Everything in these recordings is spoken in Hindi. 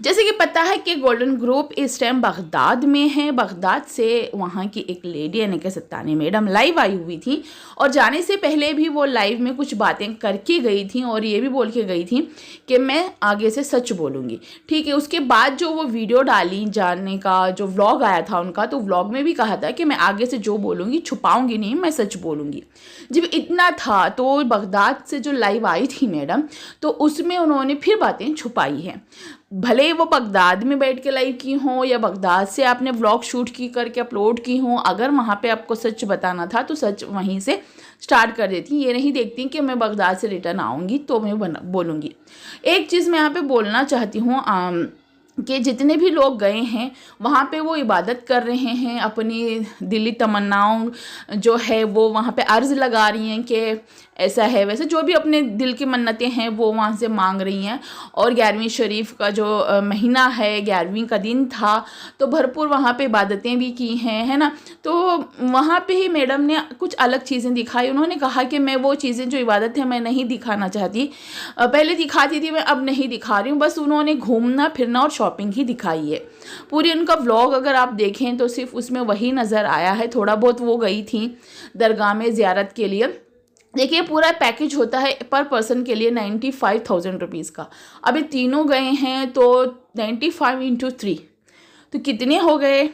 जैसे कि पता है कि गोल्डन ग्रुप इस टाइम बगदाद में है। बगदाद से वहाँ की एक लेडी यानी कि सत्तानी मैडम लाइव आई हुई थी और जाने से पहले भी वो लाइव में कुछ बातें करके गई थी और ये भी बोल के गई थी कि मैं आगे से सच बोलूँगी। ठीक है, उसके बाद जो वो वीडियो डाली जाने का जो व्लॉग आया था उनका, तो व्लॉग में भी कहा था कि मैं आगे से जो बोलूँगी छुपाऊँगी नहीं, मैं सच बोलूँगी। जब इतना था तो बगदाद से जो लाइव आई थी मैडम, तो उसमें उन्होंने फिर बातें छुपाई हैं। भले ही वो बगदाद में बैठ के लाइव की हों या बगदाद से आपने व्लॉग शूट की करके अपलोड की हों, अगर वहाँ पे आपको सच बताना था तो सच वहीं से स्टार्ट कर देती। ये नहीं देखती कि मैं बगदाद से रिटर्न आऊँगी तो मैं बोलूँगी। एक चीज़ मैं यहाँ पे बोलना चाहती हूँ कि जितने भी लोग गए हैं वहाँ पे वो इबादत कर रहे हैं, अपनी दिली तमन्नाओं जो है वो वहाँ पे अर्ज़ लगा रही हैं कि ऐसा है वैसे, जो भी अपने दिल की मन्नतें हैं वो वहाँ से मांग रही हैं। और 11वीं शरीफ का जो महीना है, 11वीं का दिन था, तो भरपूर वहाँ पे इबादतें भी की हैं, है ना। तो वहाँ पे ही मैडम ने कुछ अलग चीज़ें दिखाई। उन्होंने कहा कि मैं वो चीज़ें जो इबादत है मैं नहीं दिखाना चाहती, पहले दिखाती थी, मैं अब नहीं दिखा रही हूँ। बस उन्होंने घूमना फिरना और शॉपिंग ही दिखाई है। पूरी उनका व्लॉग अगर आप देखें तो सिर्फ उसमें वही नज़र आया है। थोड़ा बहुत वो गई थी दरगाह में ज़ियारत के लिए। देखिए पूरा पैकेज होता है पर पर्सन के लिए 95,000 रुपीज़ का। अभी तीनों गए हैं तो 95 इंटू 3 तो कितने हो गए,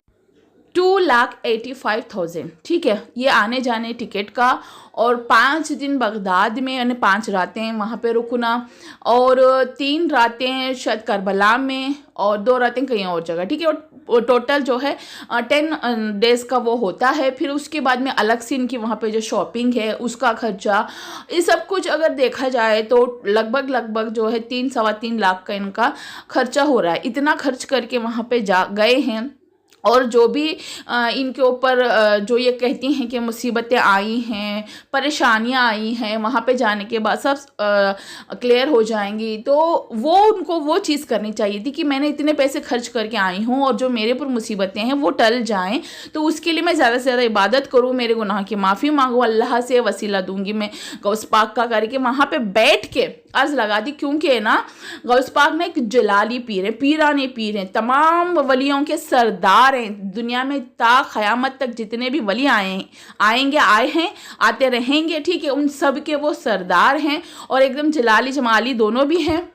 2,85,000। ठीक है, ये आने जाने टिकट का। और 5 दिन बगदाद में यानी 5 रातें वहाँ पे रुकना, और 3 रातें शायद करबला में और 2 रातें कहीं और जगह। ठीक है, और टोटल जो है 10 डेज़ का वो होता है। फिर उसके बाद में अलग से इनकी वहाँ पे जो शॉपिंग है उसका खर्चा, ये सब कुछ अगर देखा जाए तो लगभग जो है 3-3.25 लाख का इनका खर्चा हो रहा है। इतना खर्च करके वहाँ पे गए हैं। और जो भी इनके ऊपर जो ये कहती हैं कि मुसीबतें आई हैं, परेशानियां आई हैं, वहाँ पे जाने के बाद सब क्लियर हो जाएंगी, तो वो उनको वो चीज़ करनी चाहिए थी कि मैंने इतने पैसे खर्च करके आई हूँ और जो मेरे ऊपर मुसीबतें हैं वो टल जाएं, तो उसके लिए मैं ज़्यादा से ज़्यादा इबादत करूँ, मेरे गुनाह की माफ़ी मांगूँ, अल्लाह से वसीला दूंगी मैं गौस पाक का करके वहाँ पर बैठ के अर्ज़ लगा दी। क्योंकि ना गौस पाक ना एक जलाली पीर है, पीराने पीर हैं, तमाम वलियों के सरदार हैं। दुनिया में ता क़यामत तक जितने भी वली आएंगे, आए हैं, आते रहेंगे। ठीक है, उन सब के वो सरदार हैं और एकदम जलाली जमाली दोनों भी हैं।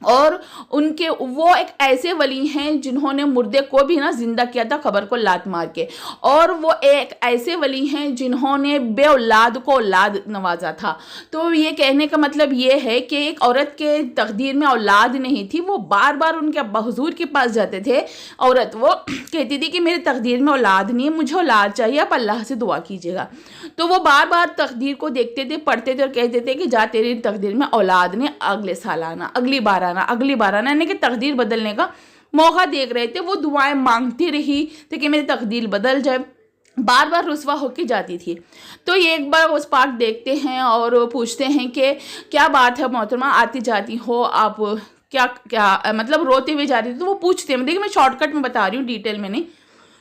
और उनके वो एक ऐसे वली हैं जिन्होंने मुर्दे को भी ना जिंदा किया था कब्र को लात मार के। और वो एक ऐसे वली हैं जिन्होंने बे औलाद को औलाद नवाजा था। तो ये कहने का मतलब ये है कि एक औरत के तकदीर में औलाद नहीं थी, वो बार बार उनके अब्बा हुजूर के पास जाते थे। औरत वो कहती थी कि मेरे तकदीर में औलाद नहीं है, मुझे औलाद चाहिए, आप अल्लाह से दुआ कीजिएगा। तो वो बार बार तकदीर को देखते थे, पढ़ते थे और कहते थे कि जा तेरी तकदीर में औलाद ने अगले साल आना, अगली बार आना, यानी कि तकदीर बदलने का मौका देख रहे थे। वो दुआएं मांगती रही थी कि मेरी तकदीर बदल जाए, बार बार रुसवा होके जाती थी। तो ये एक बार उस पाक देखते हैं और पूछते हैं कि क्या बात है मोहतरमा, आती जाती हो आप, क्या मतलब रोते हुए जा रही थी। तो वो पूछते हैं, देखिए मैं शॉर्टकट में बता रही हूँ, डिटेल में नहीं।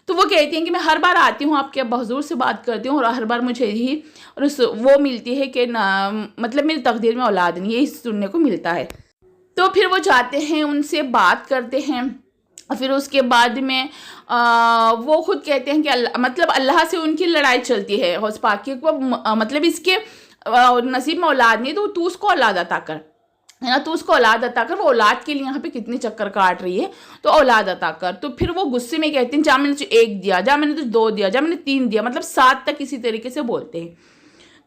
तो वो कहती हैं कि मैं हर बार आती हूँ, आपके अब्बा हुजूर से बात करती हूँ और हर बार मुझे यही वो मिलती है कि ना मतलब मेरी तकदीर में औलाद नहीं, यही सुनने को मिलता है। तो फिर वो जाते हैं, उनसे बात करते हैं। फिर उसके बाद में वो खुद कहते हैं कि मतलब अल्लाह से उनकी लड़ाई चलती है हौस पाक की, मतलब इसके नसीब में औलाद नहीं तो तू उसको औलाद अता कर, है ना, तो उसको औलाद अता कर। वो औलाद के लिए यहाँ पे कितने चक्कर काट रही है, तो औलाद अता कर। तो फिर वो गुस्से में कहते हैं जा मैंने तुझे 1 दिया, जा मैंने तुझे 2 दिया, जा मैंने 3 दिया, मतलब 7 तक इसी तरीके से बोलते हैं।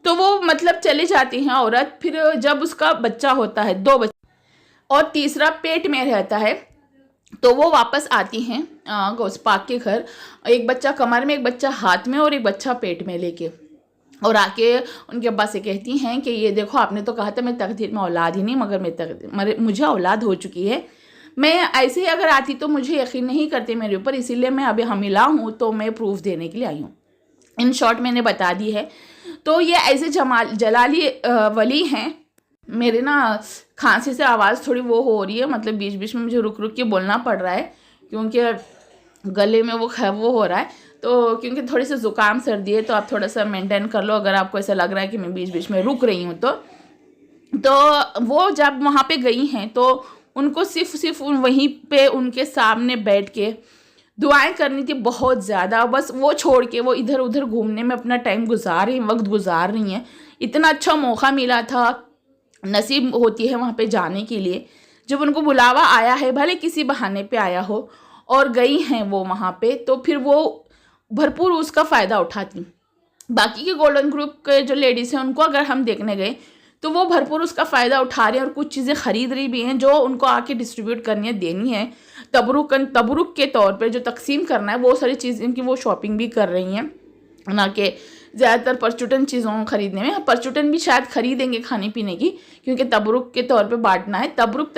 तो वो मतलब चली जाती हैं औरत। फिर जब उसका बच्चा होता है, 2 बच्चे और तीसरा पेट में रहता है, तो वो वापस आती हैं गौस पाक के घर, एक बच्चा कमर में, एक बच्चा हाथ में और एक बच्चा पेट में लेके। और आके उनके अब्बा से कहती हैं कि ये देखो आपने तो कहा था मैं तकदीर में औलाद ही नहीं, मगर मुझे औलाद हो चुकी है। मैं ऐसे ही अगर आती तो मुझे यकीन नहीं करते मेरे ऊपर, इसीलिए मैं अभी हमिला हूँ, तो मैं प्रूफ देने के लिए आई हूँ। इन शॉर्ट मैंने बता दी है। तो ये ऐसे जलाली वली हैं। मेरे ना खांसी से आवाज़ थोड़ी वो हो रही है, मतलब बीच बीच में मुझे रुक रुक के बोलना पड़ रहा है क्योंकि गले में वो हो रहा है। तो क्योंकि थोड़ी सी ज़ुकाम सर्दी है, तो आप थोड़ा सा मेंटेन कर लो अगर आपको ऐसा लग रहा है कि मैं बीच बीच में रुक रही हूँ। तो वो जब वहाँ पे गई हैं तो उनको सिर्फ वहीं पे उनके सामने बैठ के दुआएं करनी थी बहुत ज़्यादा। बस वो छोड़ के वो इधर उधर घूमने में अपना टाइम गुजार रही हैं, वक्त गुजार रही हैं। इतना अच्छा मौका मिला था, नसीब होती है वहाँ पे जाने के लिए। जब उनको बुलावा आया है, भले किसी बहाने पे आया हो, और गई हैं वो वहाँ पे, तो फिर वो भरपूर उसका फ़ायदा उठाती। बाकी के गोल्डन ग्रुप के जो लेडीज़ हैं उनको अगर हम देखने गए तो वो भरपूर उसका फ़ायदा उठा रही हैं और कुछ चीज़ें ख़रीद रही भी हैं जो उनको आके डिस्ट्रीब्यूट करनी है, देनी है। तबरुक के तौर पे जो तकसीम करना है, वो सारी चीज़ें की वो शॉपिंग भी कर रही हैं, ना कि ज़्यादातर परचुटन चीज़ों खरीदने में। परचुटन भी शायद खरीदेंगे खाने पीने की, क्योंकि तबरुक के तौर पे बांटना है। तबरुक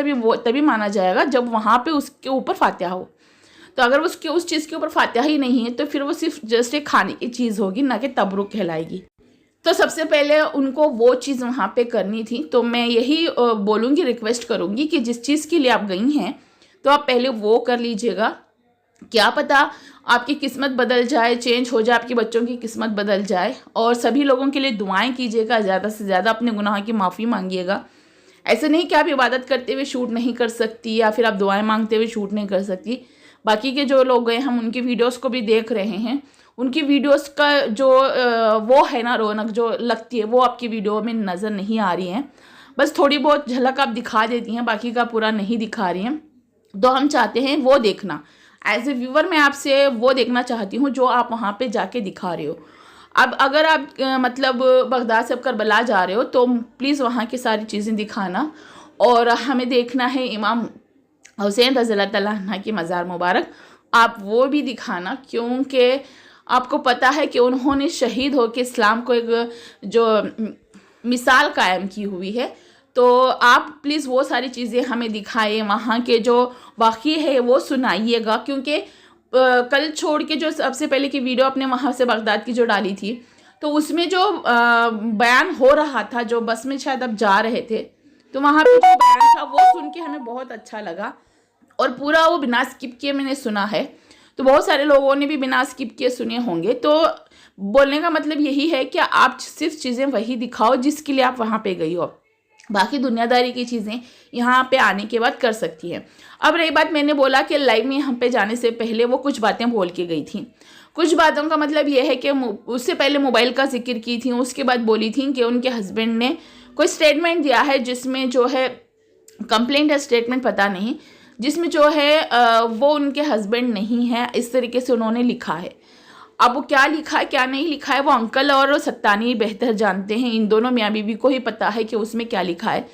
तभी माना जाएगा जब वहाँ पे उसके ऊपर फातिहा हो। तो अगर उसके उस चीज़ के ऊपर फातिहा ही नहीं है तो फिर वो सिर्फ जस्ट एक खाने की चीज़ होगी, ना कि तबरुक कहलाएगी। तो सबसे पहले उनको वो चीज़ वहाँ पे करनी थी। तो मैं यही बोलूँगी, रिक्वेस्ट करूँगी कि जिस चीज़ के लिए आप गई हैं तो आप पहले वो कर लीजिएगा। क्या पता आपकी किस्मत बदल जाए, चेंज हो जाए, आपके बच्चों की किस्मत बदल जाए। और सभी लोगों के लिए दुआएं कीजिएगा, ज़्यादा से ज़्यादा अपने गुनाह की माफ़ी मांगिएगा। ऐसे नहीं कि आप इबादत करते हुए शूट नहीं कर सकती या फिर आप दुआएं मांगते हुए शूट नहीं कर सकती। बाकी के जो लोग गए, हम उनकी वीडियोस को भी देख रहे हैं, उनकी वीडियोस का जो वो है ना रौनक जो लगती है, वो आपकी वीडियो में नज़र नहीं आ रही है। बस थोड़ी बहुत झलक आप दिखा देती हैं, बाकी का पूरा नहीं दिखा रही हैं। तो हम चाहते हैं वो देखना, एज ए व्यूवर मैं आपसे वो देखना चाहती हूँ जो आप वहाँ पे जाके दिखा रहे हो। अब अगर आप मतलब बगदाद से करबला जा रहे हो तो प्लीज़ वहाँ की सारी चीज़ें दिखाना। और हमें देखना है इमाम हुसैन रज़ियल्लाहु तआला अन्हु की मज़ार मुबारक, आप वो भी दिखाना, क्योंकि आपको पता है कि उन्होंने शहीद होकर इस्लाम को एक जो मिसाल कायम की हुई है। तो आप प्लीज़ वो सारी चीज़ें हमें दिखाएं, वहाँ के जो वाक़ई है वो सुनाइएगा। क्योंकि कल छोड़ के जो सबसे पहले की वीडियो अपने वहाँ से बगदाद की जो डाली थी, तो उसमें जो बयान हो रहा था, जो बस में शायद आप जा रहे थे, तो वहाँ पे जो बयान था वो सुन के हमें बहुत अच्छा लगा और पूरा वो बिना स्किप किए मैंने सुना है। तो बहुत सारे लोगों ने भी बिना स्किप किए सुने होंगे। तो बोलने का मतलब यही है कि आप सिर्फ चीज़ें वही दिखाओ जिसके लिए आप वहाँ पे गई हो, बाकी दुनियादारी की चीज़ें यहाँ पे आने के बाद कर सकती है। अब रही बात, मैंने बोला कि लाइव में यहाँ पे जाने से पहले वो कुछ बातें बोल के गई थी। कुछ बातों का मतलब ये है कि उससे पहले मोबाइल का जिक्र की थी, उसके बाद बोली थी कि उनके हस्बैंड ने कोई स्टेटमेंट दिया है जिसमें जो है कंप्लेंट है, स्टेटमेंट पता नहीं, जिसमें जो है वो उनके हस्बैंड नहीं है, इस तरीके से उन्होंने लिखा है। अब वो क्या लिखा है क्या नहीं लिखा है वो अंकल और सत्तानी बेहतर जानते हैं, इन दोनों मियाँ बीवी को ही पता है कि उसमें क्या लिखा है।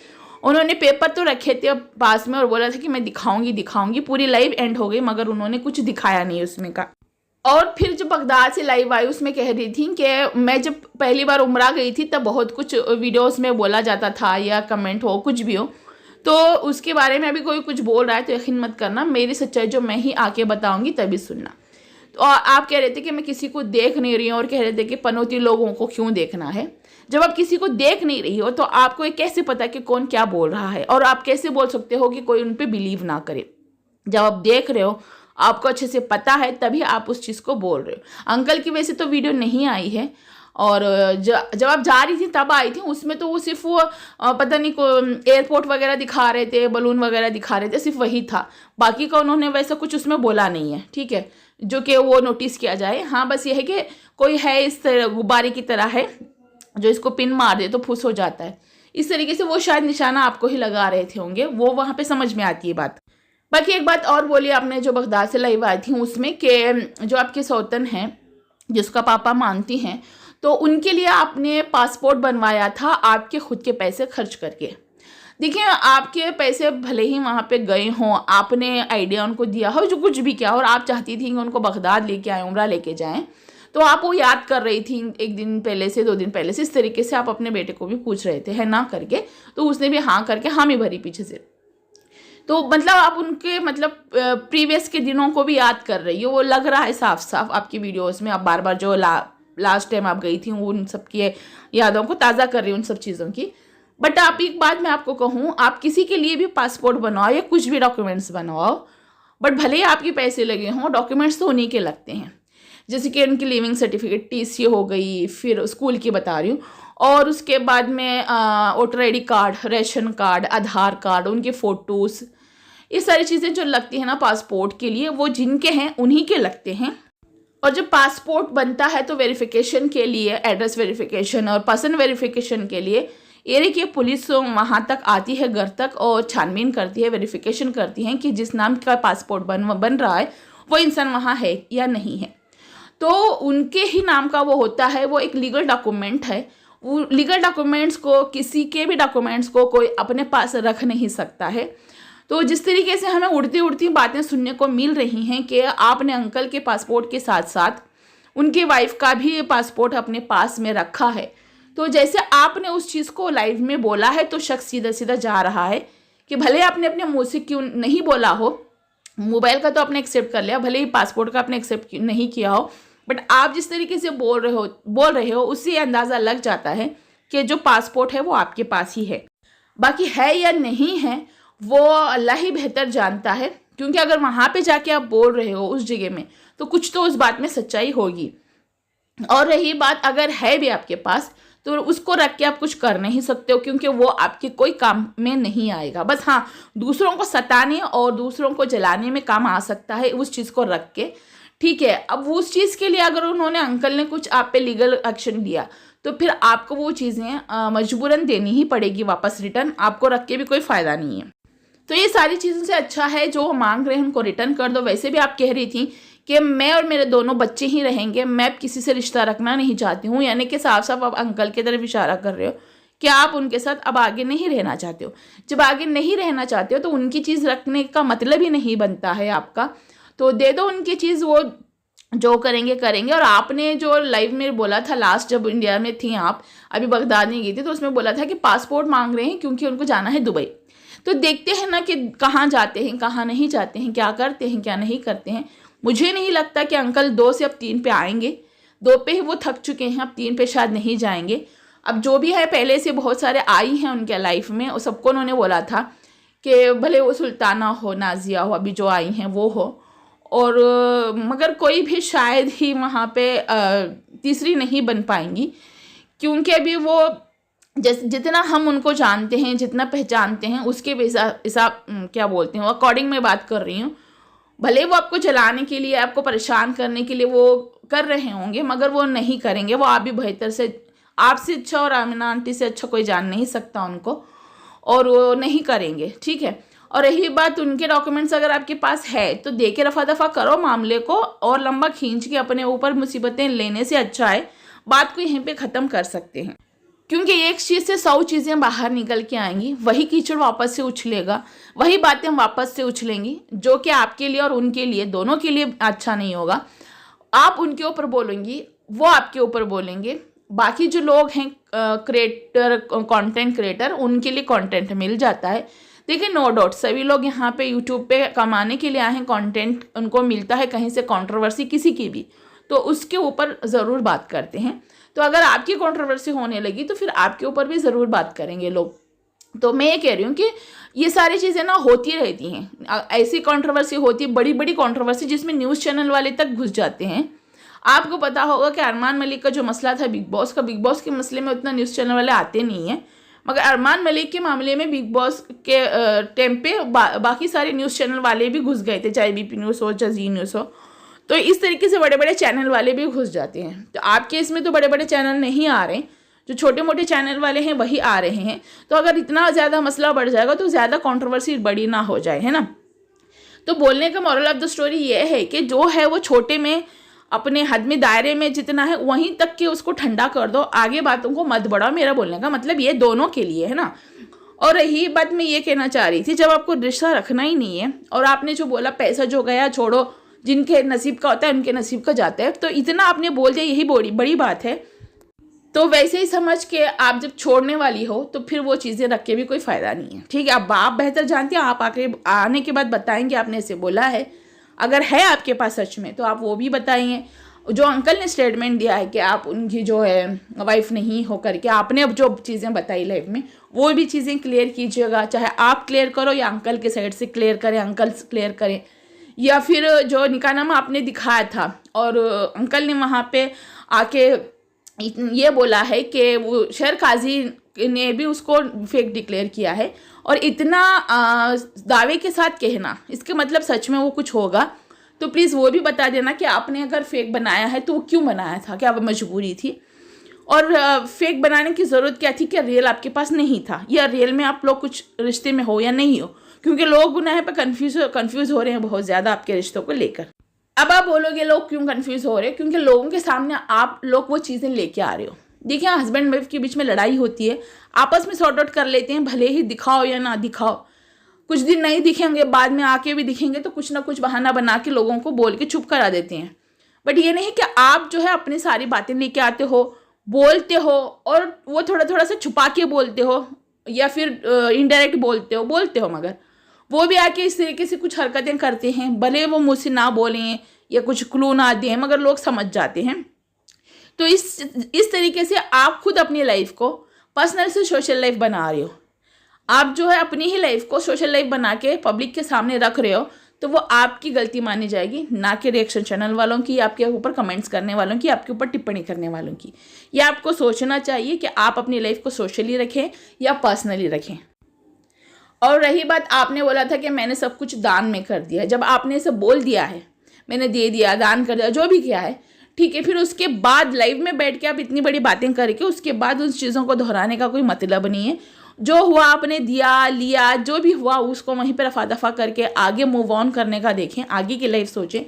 उन्होंने पेपर तो रखे थे पास में और बोला था कि मैं दिखाऊंगी, पूरी लाइव एंड हो गई मगर उन्होंने कुछ दिखाया नहीं उसमें का। और फिर जब बगदाद से लाइव आई उसमें कह रही थी कि मैं जब पहली बार उम्रा गई थी तब बहुत कुछ वीडियोस में बोला जाता था या कमेंट हो कुछ भी हो, तो उसके बारे में अभी कोई कुछ बोल रहा है तो यकीन मत करना, मेरी सच्चाई जो मैं ही आके बताऊंगी तभी सुनना। तो आप कह रहे थे कि मैं किसी को देख नहीं रही हूँ और कह रहे थे कि पनौती लोगों को क्यों देखना है। जब आप किसी को देख नहीं रही हो तो आपको ये कैसे पता कि कौन क्या बोल रहा है, और आप कैसे बोल सकते हो कि कोई उन पर बिलीव ना करे। जब आप देख रहे हो, आपको अच्छे से पता है, तभी आप उस चीज़ को बोल रहे हो। अंकल की वैसे तो वीडियो नहीं आई है, और जब आप जा रही थी तब आई थी, उसमें तो वो सिर्फ वो पता नहीं को एयरपोर्ट वगैरह दिखा रहे थे, बलून वगैरह दिखा रहे थे, सिर्फ वही था। बाकी का उन्होंने वैसा कुछ उसमें बोला नहीं है, ठीक है, जो कि वो नोटिस किया जाए। हाँ, बस ये है कि कोई है इस तरह गुब्बारे की तरह है जो इसको पिन मार दे तो फुस हो जाता है, इस तरीके से वो शायद निशाना आपको ही लगा रहे थे होंगे, वो वहाँ पे समझ में आती है बात। बाकी एक बात और बोली आपने जो बगदाद से लाइव आई थी उसमें, कि जो आपके सौतन हैं जिसका पापा मानती हैं, तो उनके लिए आपने पासपोर्ट बनवाया था आपके खुद के पैसे खर्च करके। देखिए, आपके पैसे भले ही वहाँ पे गए हों, आपने आइडिया उनको दिया हो, जो कुछ भी किया, और आप चाहती थी कि उनको बगदाद लेके आए, उम्रा लेके जाएं, तो आप वो याद कर रही थी 1 दिन पहले से 2 दिन पहले से, इस तरीके से आप अपने बेटे को भी पूछ रहे थे, है ना करके, तो उसने भी हाँ करके हामी भरी पीछे से। तो मतलब आप उनके मतलब प्रीवियस के दिनों को भी याद कर रही हो, वो लग रहा है साफ साफ आपकी वीडियोस में। आप बार बार जो लास्ट टाइम आप गई थी उन सब की यादों को ताज़ा कर रही हूँ, उन सब चीज़ों की। बट आप एक बात मैं आपको कहूँ, आप किसी के लिए भी पासपोर्ट बनवाओ या कुछ भी डॉक्यूमेंट्स बनवाओ, बट भले ही आपके पैसे लगे हों, डॉक्यूमेंट्स तो उन्हीं के लगते हैं। जैसे कि उनकी लिविंग सर्टिफिकेट, टीसी हो गई, फिर स्कूल की बता रही हूँ, और उसके बाद में voter ID card, ration card, Aadhaar card, उनके फ़ोटोज़, ये सारी चीज़ें जो लगती है ना पासपोर्ट के लिए, वो जिनके हैं उन्हीं के लगते हैं। और जब पासपोर्ट बनता है तो वेरिफिकेशन के लिए, एड्रेस वेरिफिकेशन और पर्सन वेरिफिकेशन के लिए ये देखिए पुलिस वहाँ तक आती है, घर तक, और छानबीन करती है, वेरिफिकेशन करती है कि जिस नाम का पासपोर्ट बन रहा है वो इंसान वहाँ है या नहीं है। तो उनके ही नाम का वो होता है, वो एक लीगल डॉक्यूमेंट है। वो लीगल डॉक्यूमेंट्स को, किसी के भी डॉक्यूमेंट्स को कोई अपने पास रख नहीं सकता है। तो जिस तरीके से हमें उड़ती उड़ती बातें सुनने को मिल रही हैं कि आपने अंकल के पासपोर्ट के साथ साथ उनकी वाइफ का भी पासपोर्ट अपने पास में रखा है, तो जैसे आपने उस चीज़ को लाइव में बोला है तो शख्स सीधा सीधा जा रहा है कि भले आपने अपने मुंह से क्यों नहीं बोला हो, मोबाइल का तो आपने एक्सेप्ट कर लिया, भले ही पासपोर्ट का आपने एक्सेप्ट नहीं किया हो, बट आप जिस तरीके से बोल रहे हो उससे अंदाज़ा लग जाता है कि जो पासपोर्ट है वो आपके पास ही है। बाकी है या नहीं है वो अल्लाह ही बेहतर जानता है, क्योंकि अगर वहाँ पे जाके आप बोल रहे हो उस जगह में तो कुछ तो उस बात में सच्चाई होगी। और रही बात अगर है भी आपके पास तो उसको रख के आप कुछ कर नहीं सकते हो, क्योंकि वो आपके कोई काम में नहीं आएगा। बस हाँ, दूसरों को सताने और दूसरों को जलाने में काम आ सकता है उस चीज़ को रख के, ठीक है। अब उस चीज़ के लिए अगर उन्होंने, अंकल ने कुछ आप पे लीगल एक्शन लिया तो फिर आपको वो चीज़ें मजबूरन देनी ही पड़ेगी वापस रिटर्न, आपको रख के भी कोई फ़ायदा नहीं है। तो ये सारी चीज़ों से अच्छा है जो मांग रहे हैं उनको रिटर्न कर दो। वैसे भी आप कह रही थी कि मैं और मेरे दोनों बच्चे ही रहेंगे, मैं किसी से रिश्ता रखना नहीं चाहती हूँ, यानी कि साफ साफ आप अंकल की तरफ इशारा कर रहे हो कि आप उनके साथ अब आगे नहीं रहना चाहते हो। जब आगे नहीं रहना चाहते हो तो उनकी चीज़ रखने का मतलब ही नहीं बनता है आपका, तो दे दो उनकी चीज़, वो जो करेंगे करेंगे। और आपने जो लाइव में बोला था लास्ट, जब इंडिया में थी आप, अभी बगदाद नहीं गई थी, तो उसमें बोला था कि पासपोर्ट मांग रहे हैं क्योंकि उनको जाना है दुबई। तो देखते हैं ना कि कहाँ जाते हैं, कहाँ नहीं जाते हैं, क्या करते हैं, क्या नहीं करते हैं। मुझे नहीं लगता कि अंकल 2 से अब 3 पे आएंगे, 2 पे ही वो थक चुके हैं, अब 3 पे शायद नहीं जाएंगे। अब जो भी है, पहले से बहुत सारे आई हैं उनके लाइफ में, और सबको उन्होंने बोला था कि भले वो सुल्ताना हो, नाजिया हो, अभी जो आई हैं वो हो, और मगर कोई भी शायद ही वहाँ पे तीसरी नहीं बन पाएंगी, क्योंकि अभी वो जितना हम उनको जानते हैं, जितना पहचानते हैं, उसके हिसाब क्या बोलते हैं, अकॉर्डिंग मैं बात कर रही हूँ। भले वो आपको जलाने के लिए, आपको परेशान करने के लिए वो कर रहे होंगे, मगर वो नहीं करेंगे। वो आप भी बेहतर से, आपसे अच्छा और आमिना आंटी से अच्छा कोई जान नहीं सकता उनको, और वो नहीं करेंगे, ठीक है। और रही बात उनके डॉक्यूमेंट्स अगर आपके पास है तो दे के रफा दफा करो मामले को, और लंबा खींच के अपने ऊपर मुसीबतें लेने से अच्छा है बात को यहीं पे ख़त्म कर सकते हैं, क्योंकि एक चीज़ से 100 चीज़ें बाहर निकल के आएंगी, वही कीचड़ वापस से उछलेगा, वही बातें वापस से उछलेंगी, जो कि आपके लिए और उनके लिए, दोनों के लिए अच्छा नहीं होगा। आप उनके ऊपर बोलेंगी, वो आपके ऊपर बोलेंगे। बाकी जो लोग हैं क्रिएटर, कंटेंट क्रिएटर, उनके लिए कंटेंट मिल जाता है। देखिए नो डाउट सभी लोग यहाँ पे यूट्यूब पे कमाने के लिए आए हैं, कंटेंट उनको मिलता है कहीं से, कंट्रोवर्सी किसी की भी, तो उसके ऊपर ज़रूर बात करते हैं। तो अगर आपकी कंट्रोवर्सी होने लगी तो फिर आपके ऊपर भी ज़रूर बात करेंगे लोग। तो मैं ये कह रही हूँ कि ये सारी चीज़ें ना होती रहती हैं, ऐसी कंट्रोवर्सी होती है, बड़ी बड़ी कंट्रोवर्सी जिसमें न्यूज़ चैनल वाले तक घुस जाते हैं। आपको पता होगा कि अरमान मलिक का जो मसला था बिग बॉस का, बिग बॉस के मसले में उतना न्यूज़ चैनल वाले आते नहीं हैं, मगर अरमान मलिक के मामले में बिग बॉस के टाइम पे बाकी सारे न्यूज़ चैनल वाले भी घुस गए थे, चाहे बीपी न्यूज़ हो, चाहे जी न्यूज़ हो। तो इस तरीके से बड़े बड़े चैनल वाले भी घुस जाते हैं। तो आपके इसमें तो बड़े बड़े चैनल नहीं आ रहे, जो छोटे मोटे चैनल वाले हैं वही आ रहे हैं। तो अगर इतना ज़्यादा मसला बढ़ जाएगा तो ज़्यादा कंट्रोवर्सी बड़ी ना हो जाए, है ना। तो बोलने का मोरल ऑफ द स्टोरी ये है कि जो है वो छोटे में, अपने हद में, दायरे में जितना है वहीं तक के उसको ठंडा कर दो, आगे बातों को मत बढ़ाओ। मेरा बोलने का मतलब ये दोनों के लिए है ना। और यही बात मैं ये कहना चाह रही थी, जब आपको रिश्ता रखना ही नहीं है, और आपने जो बोला पैसा जो गया छोड़ो, जिनके नसीब का होता है उनके नसीब का जाता है, तो इतना आपने बोल दिया, यही बड़ी बात है। तो वैसे ही समझ के आप जब छोड़ने वाली हो तो फिर वो चीज़ें रख के भी कोई फ़ायदा नहीं है, ठीक है। अब आप बेहतर जानते हैं, आप आने के बाद बताएंगे आपने ऐसे बोला है। अगर है आपके पास सच में तो आप वो भी बताइए। जो अंकल ने स्टेटमेंट दिया है कि आप उनकी जो है वाइफ नहीं हो करके, आपने अब जो चीज़ें बताई लाइफ में, वो भी चीज़ें क्लियर कीजिएगा। चाहे आप क्लियर करो या अंकल के साइड से क्लियर करें, अंकल क्लियर करें, या फिर जो निकाहनामा आपने दिखाया था और अंकल ने वहाँ पे आके ये बोला है कि वो शहर काजी ने भी उसको फेक डिक्लेयर किया है। और इतना दावे के साथ कहना, इसके मतलब सच में वो कुछ होगा। तो प्लीज़ वो भी बता देना कि आपने अगर फेक बनाया है तो वो क्यों बनाया था, क्या मजबूरी थी, और फेक बनाने की ज़रूरत क्या थी, क्या रियल आपके पास नहीं था, या रियल में आप लोग कुछ रिश्ते में हो या नहीं हो। क्योंकि लोग यहाँ पे कन्फ्यूज़ हो रहे हैं बहुत ज़्यादा आपके रिश्तों को लेकर। अब आप बोलोगे लोग क्यों कन्फ्यूज़ हो रहे हैं, क्योंकि लोगों के सामने आप लोग वो चीज़ें लेके आ रहे हो। देखिए, हस्बैंड वाइफ के बीच में लड़ाई होती है, आपस में सॉर्ट आउट कर लेते हैं, भले ही दिखाओ या ना दिखाओ। कुछ दिन नहीं दिखेंगे, बाद में आके भी दिखेंगे तो कुछ ना कुछ बहाना बना के लोगों को बोल के चुप करा देते हैं। बट ये नहीं कि आप जो है अपनी सारी बातें लेके आते हो, बोलते हो, और वो थोड़ा थोड़ा सा छुपा के बोलते हो या फिर इनडायरेक्ट बोलते हो, मगर वो भी आके इस तरीके से कुछ हरकतें करते हैं। भले वो मुझसे ना बोलें या कुछ क्लू ना दें, मगर लोग समझ जाते हैं। तो इस तरीके से आप खुद अपनी लाइफ को पर्सनल से सोशल लाइफ बना रहे हो। आप जो है अपनी ही लाइफ को सोशल लाइफ बना के पब्लिक के सामने रख रहे हो, तो वो आपकी गलती मानी जाएगी, ना कि रिएक्शन चैनल वालों की, आपके ऊपर कमेंट्स करने वालों की, आपके ऊपर टिप्पणी करने वालों की। ये आपको सोचना चाहिए कि आप अपनी लाइफ को सोशली रखें या पर्सनली रखें। और रही बात, आपने बोला था कि मैंने सब कुछ दान में कर दिया। जब आपने इसे बोल दिया है, मैंने दे दिया, दान कर दिया, जो भी किया है, ठीक है, फिर उसके बाद लाइव में बैठ के आप इतनी बड़ी बातें करके उसके बाद उन चीज़ों को दोहराने का कोई मतलब नहीं है। जो हुआ आपने दिया, लिया, जो भी हुआ उसको वहीं पर रफा दफा करके आगे मूव ऑन करने का देखें, आगे की लाइफ सोचें।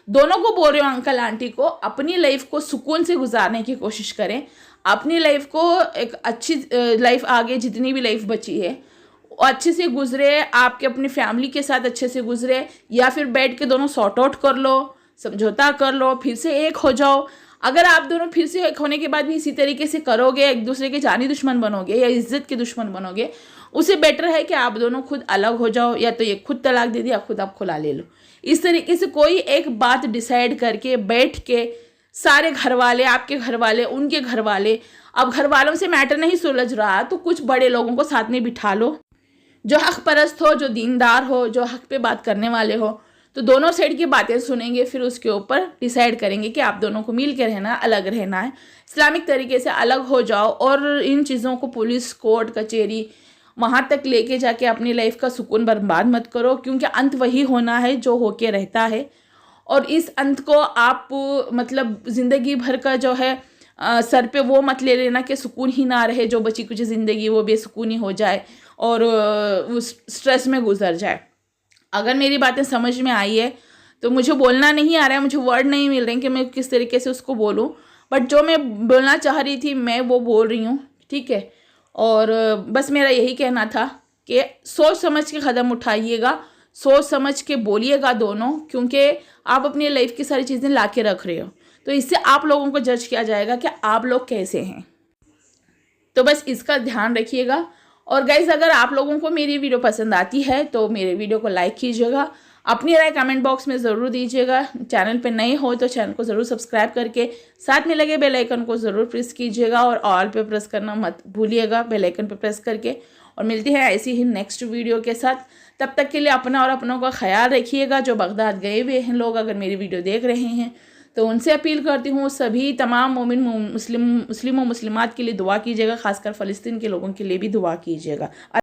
दोनों को बोल रहे हो अंकल आंटी को, अपनी लाइफ को सुकून से गुजारने की कोशिश करें। अपनी लाइफ को एक अच्छी लाइफ, आगे जितनी भी लाइफ बची है अच्छे से गुजरे, आपके अपनी फैमिली के साथ अच्छे से गुजरे, या फिर बैठ के दोनों सॉर्ट आउट कर लो, समझौता कर लो, फिर से एक हो जाओ। अगर आप दोनों फिर से एक होने के बाद भी इसी तरीके से करोगे, एक दूसरे के जानी दुश्मन बनोगे या इज्जत के दुश्मन बनोगे, उससे बेटर है कि आप दोनों खुद अलग हो जाओ, या तो ये खुद तलाक दे दिया, खुद आप खुला ले लो। इस तरीके से कोई एक बात डिसाइड करके बैठ के सारे घर वाले, आपके घर वाले, उनके घर वाले, अब घर वालों से मैटर नहीं सुलझ रहा तो कुछ बड़े लोगों को साथ में बिठा लो, जो हक परस्त हो, जो दीनदार हो, जो हक पे बात करने वाले हो। तो दोनों साइड की बातें सुनेंगे, फिर उसके ऊपर डिसाइड करेंगे कि आप दोनों को मिल के रहना, अलग रहना है, इस्लामिक तरीके से अलग हो जाओ। और इन चीज़ों को पुलिस, कोर्ट, कचहरी वहाँ तक लेके जाके अपनी लाइफ का सुकून बर्बाद मत करो, क्योंकि अंत वही होना है जो होके रहता है। और इस अंत को आप मतलब ज़िंदगी भर का जो है सर पे वो मत ले लेना कि सुकून ही ना रहे, जो बची कुछ ज़िंदगी वो बेसुकूनी हो जाए और उस स्ट्रेस में गुजर जाए। अगर मेरी बातें समझ में आई है तो मुझे बोलना नहीं आ रहा है, मुझे वर्ड नहीं मिल रहे हैं कि मैं किस तरीके से उसको बोलूं, बट जो मैं बोलना चाह रही थी मैं वो बोल रही हूँ, ठीक है। और बस मेरा यही कहना था कि सोच समझ के कदम उठाइएगा, सोच समझ के बोलिएगा दोनों, क्योंकि आप अपनी लाइफ की सारी चीज़ें ला के रख रहे हो, तो इससे आप लोगों को जज किया जाएगा कि आप लोग कैसे हैं। तो बस इसका ध्यान रखिएगा। और गाइज़, अगर आप लोगों को मेरी वीडियो पसंद आती है तो मेरे वीडियो को लाइक कीजिएगा, अपनी राय कमेंट बॉक्स में ज़रूर दीजिएगा। चैनल पे नए हो तो चैनल को ज़रूर सब्सक्राइब करके साथ में लगे बेल आइकन को ज़रूर प्रेस कीजिएगा, और ऑल पे प्रेस करना मत भूलिएगा, बेल आइकन पे प्रेस करके। और मिलते हैं ऐसी ही नेक्स्ट वीडियो के साथ। तब तक के लिए अपना और अपनों का ख्याल रखिएगा। जो बगदाद गए हुए हैं लोग अगर मेरी वीडियो देख रहे हैं तो उनसे अपील करती हूँ, सभी तमाम मोमिन मुस्लिम और मुस्लिमात के लिए दुआ कीजिएगा, खासकर फ़लस्तीन के लोगों के लिए भी दुआ कीजिएगा।